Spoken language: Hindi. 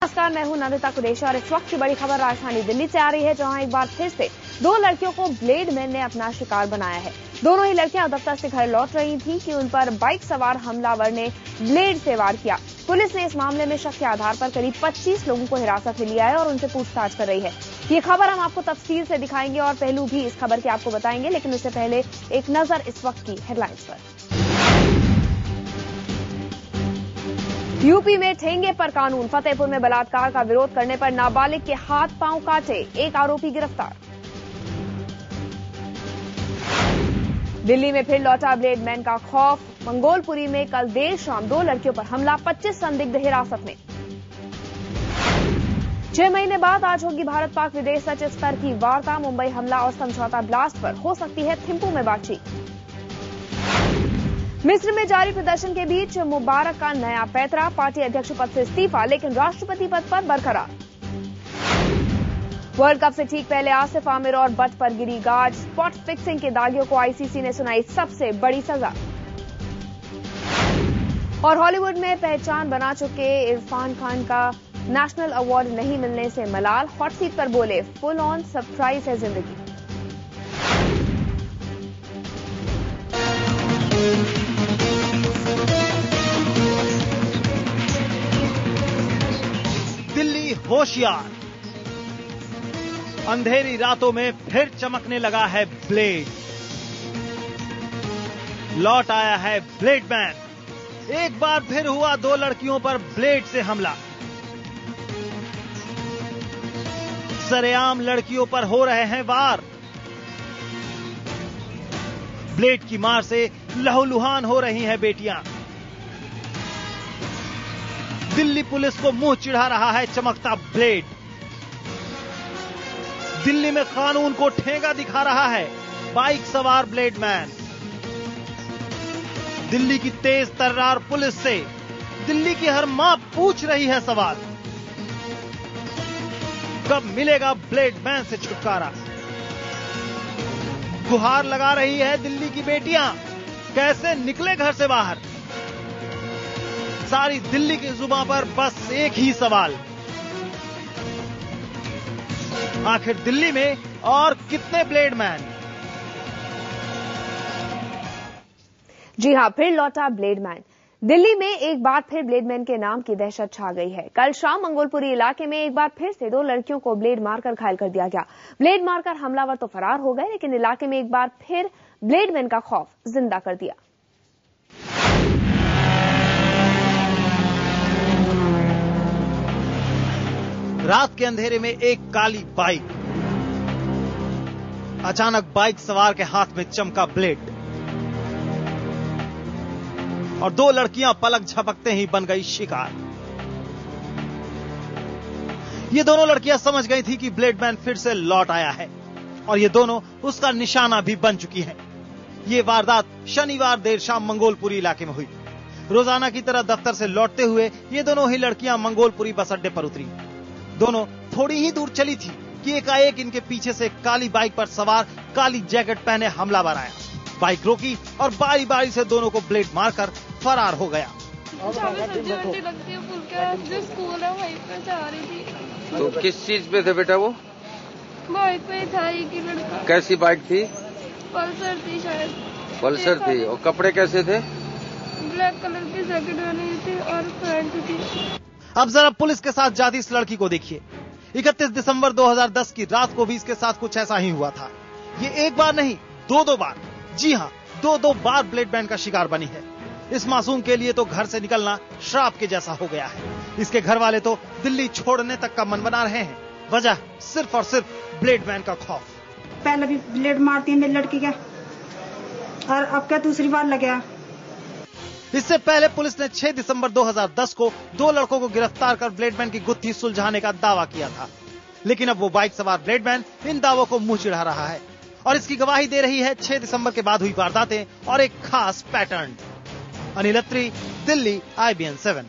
नमस्कार, मैं हूं नमिता कुरेशी और इस वक्त की बड़ी खबर राजधानी दिल्ली से आ रही है, जहां एक बार फिर से दो लड़कियों को ब्लेड मैन ने अपना शिकार बनाया है। दोनों ही लड़कियां दफ्तर से घर लौट रही थीं कि उन पर बाइक सवार हमलावर ने ब्लेड से वार किया। पुलिस ने इस मामले में शक के आधार पर करीब 25 लोगों को हिरासत में लिया है और उनसे पूछताछ कर रही है। ये खबर हम आपको तफसील से दिखाएंगे और पहलू भी इस खबर के आपको बताएंगे, लेकिन उससे पहले एक नजर इस वक्त की हेडलाइंस पर। यूपी में ठेंगे पर कानून। फतेहपुर में बलात्कार का विरोध करने पर नाबालिग के हाथ पांव काटे, एक आरोपी गिरफ्तार। दिल्ली में फिर लौटा ब्लेड मैन का खौफ। मंगोलपुरी में कल देर शाम दो लड़कियों पर हमला, 25 संदिग्ध हिरासत में। 6 महीने बाद आज होगी भारत पाक विदेश सचिव स्तर की वार्ता। मुंबई हमला और समझौता ब्लास्ट पर हो सकती है थिम्पू में बातचीत। मिस्र में जारी प्रदर्शन के बीच मुबारक का नया पैतरा, पार्टी अध्यक्ष पद से इस्तीफा लेकिन राष्ट्रपति पद पर बरकरार। वर्ल्ड कप से ठीक पहले आसिफ आमिर और बट पर गिरी गार्ड। स्पॉट फिक्सिंग के दागियों को आईसीसी ने सुनाई सबसे बड़ी सजा। और हॉलीवुड में पहचान बना चुके इरफान खान का नेशनल अवार्ड नहीं मिलने से मलाल। हॉट सीट पर बोले, फुल ऑन सरप्राइज है जिंदगी। दिल्ली होशियार, अंधेरी रातों में फिर चमकने लगा है ब्लेड। लौट आया है ब्लेड मैन। एक बार फिर हुआ दो लड़कियों पर ब्लेड से हमला। सरेआम लड़कियों पर हो रहे हैं वार। ब्लेड की मार से लहूलुहान हो रही हैं बेटियां। दिल्ली पुलिस को मुंह चिढ़ा रहा है चमकता ब्लेड। दिल्ली में कानून को ठेंगा दिखा रहा है बाइक सवार ब्लेड मैन। दिल्ली की तेज तर्रार पुलिस से दिल्ली की हर मां पूछ रही है सवाल, कब मिलेगा ब्लेड मैन से छुटकारा। गुहार लगा रही है दिल्ली की बेटियां, कैसे निकले घर से बाहर। सारी दिल्ली की जुबान पर बस एक ही सवाल, आखिर दिल्ली में और कितने ब्लेड मैन। जी हां, फिर लौटा ब्लेड मैन। दिल्ली में एक बार फिर ब्लेड मैन के नाम की दहशत छा गई है। कल शाम मंगोलपुरी इलाके में एक बार फिर से दो लड़कियों को ब्लेड मारकर घायल कर दिया गया। ब्लेड मारकर हमलावर तो फरार हो गए, लेकिन इलाके में एक बार फिर ब्लेड मैन का खौफ जिंदा कर दिया। रात के अंधेरे में एक काली बाइक। अचानक बाइक सवार के हाथ में चमका ब्लेड और दो लड़कियां पलक झपकते ही बन गई शिकार। ये दोनों लड़कियां समझ गई थी कि ब्लेड मैन फिर से लौट आया है और ये दोनों उसका निशाना भी बन चुकी हैं। ये वारदात शनिवार देर शाम मंगोलपुरी इलाके में हुई। रोजाना की तरह दफ्तर से लौटते हुए ये दोनों ही लड़कियां मंगोलपुरी बस अड्डे पर उतरी। दोनों थोड़ी ही दूर चली थी कि एकाएक इनके पीछे से काली बाइक पर सवार काली जैकेट पहने हमलावर आया। बाइक रोकी और बारी बारी से दोनों को ब्लेड मारकर फरार हो गया। जो स्कूल है वहीं पे जा रही थी। तो किस चीज पे थे बेटा वो? बाइक पे था एक ही लड़का। कैसी बाइक थी? पल्सर थी शायद। पल्सर थी। और कपड़े कैसे थे? ब्लैक कलर की जैकेट बनी थी और पैंट थी। अब जरा पुलिस के साथ जाती इस लड़की को देखिए। 31 दिसंबर 2010 की रात को भी इसके साथ कुछ ऐसा ही हुआ था। ये एक बार नहीं, दो बार, जी हां, दो बार ब्लेड मैन का शिकार बनी है। इस मासूम के लिए तो घर से निकलना श्राप के जैसा हो गया है। इसके घर वाले तो दिल्ली छोड़ने तक का मन बना रहे हैं। वजह सिर्फ और सिर्फ ब्लेड मैन का खौफ। पहले भी ब्लेड मारती है मेरी लड़की का, और अब क्या दूसरी बार लग गया। इससे पहले पुलिस ने 6 दिसंबर 2010 को दो लड़कों को गिरफ्तार कर ब्लेड मैन की गुत्थी सुलझाने का दावा किया था, लेकिन अब वो बाइक सवार ब्लेड मैन इन दावों को मुंह चिढ़ा रहा है और इसकी गवाही दे रही है 6 दिसंबर के बाद हुई वारदातें और एक खास पैटर्न। अनिल अत्री, दिल्ली, IBN 7।